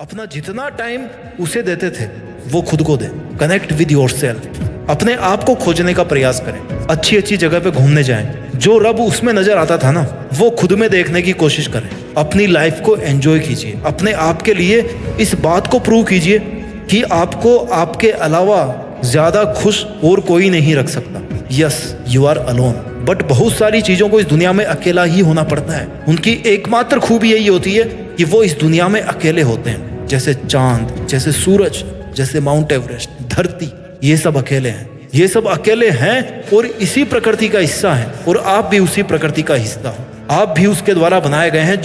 अपना जितना टाइम उसे देते थे वो खुद को दे। Connect with yourself. अपने आप को खोजने का प्रयास करें। अच्छी अच्छी जगह पे घूमने जाएं। जो रब उसमें नजर आता था ना, वो खुद में देखने की कोशिश करें। अपनी लाइफ को एंजॉय कीजिए। अपने आप के लिए इस बात को प्रूव कीजिए कि आपको आपके अलावा ज्यादा खुश और कोई नहीं रख सकता। Yes, you are alone, but बहुत सारी चीजों को इस दुनिया में अकेला ही होना पड़ता है। उनकी एकमात्र खूबी यही होती है कि वो इस दुनिया में अकेले होते हैं। जैसे चांद, जैसे सूरज, जैसे माउंट एवरेस्ट, धरती, ये सब अकेले हैं। ये सब अकेले हैं और इसी प्रकृति का हिस्सा है। और आप भी उसी प्रकृति का हिस्सा हो। आप भी उसके द्वारा बनाए गए हैं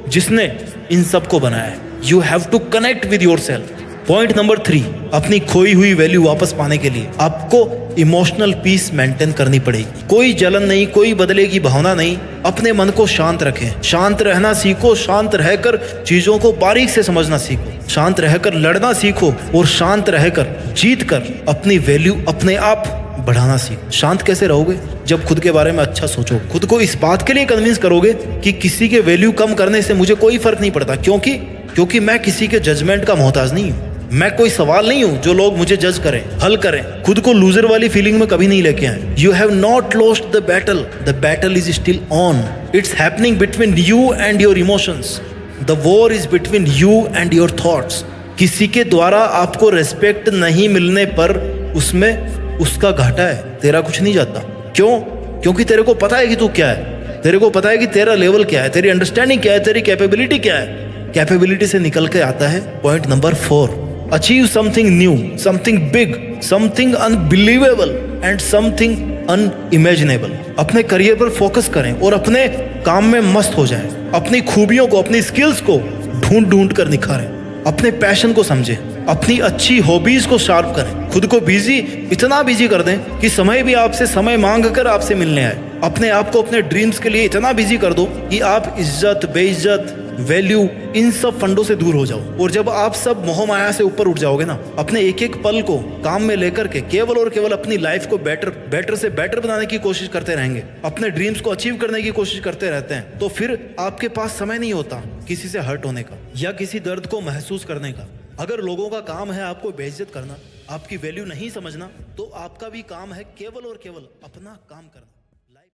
जिसने इन सब को बनाया है। You have to connect with yourself. Point number 3, अपनी खोई हुई वैल्यू वापस पाने के लिए आपको इमोशनल पीस मेंटेन करनी पड़ेगी। कोई जलन नहीं, कोई बदले की भावना नहीं। अपने मन को शांत रखें। शांत रहना सीखो। शांत रहकर चीजों को बारीक से समझना सीखो। शांत रहकर लड़ना सीखो और शांत रहकर जीत कर अपनी वैल्यू अपने आप बढ़ाना सीखो। शांत कैसे रहोगे? जब खुद के बारे में अच्छा सोचो। खुद को इस बात के लिए कन्विंस करोगे कि किसी के वैल्यू कम करने से मुझे कोई फर्क नहीं पड़ता, क्योंकि मैं किसी के जजमेंट का मोहताज नहीं हूँ। मैं कोई सवाल नहीं हूं जो लोग मुझे जज करें, हल करें। खुद को लूजर वाली फीलिंग में कभी नहीं लेके आए। You have not lost the battle is still on. It's happening between you and your emotions. The war is between you and your thoughts. किसी के द्वारा आपको रेस्पेक्ट नहीं मिलने पर उसमें उसका घाटा है, तेरा कुछ नहीं जाता। क्यों? क्योंकि तेरे को पता है कि तू क्या है। तेरे को पता है कि तेरा लेवल क्या है, तेरी अंडरस्टैंडिंग क्या है, तेरी कैपेबिलिटी क्या है। कैपेबिलिटी से निकल के आता है point number 4, achieve something new, something big, something unbelievable and something unimaginable. अपने करियर पर फोकस करें और अपने काम में मस्त हो जाएं। अपनी खूबियों को, अपनी स्किल्स को ढूंढ कर निखारें। अपने पैशन को समझें। अपनी अच्छी हॉबीज को शार्प करें। खुद को इतना बिजी कर दें कि समय भी आपसे समय मांग कर आपसे मिलने आए। अपने आप को अपने ड्रीम्स के लिए इतना बिजी कर दो कि आप इज्जत, बेइज्जत, वैल्यू, इन सब फंडों से दूर हो जाओ। और जब आप सब मोह माया से ऊपर उठ जाओगे ना, अपने एक एक पल को काम में लेकर के केवल और केवल अपनी लाइफ को बेटर से बेटर बनाने की कोशिश करते रहेंगे, अपने ड्रीम्स को अचीव करने की कोशिश करते रहते हैं, तो फिर आपके पास समय नहीं होता किसी से हर्ट होने का या किसी दर्द को महसूस करने का। अगर लोगों का काम है आपको बेइज्जत करना, आपकी वैल्यू नहीं समझना, तो आपका भी काम है केवल और केवल अपना काम करना।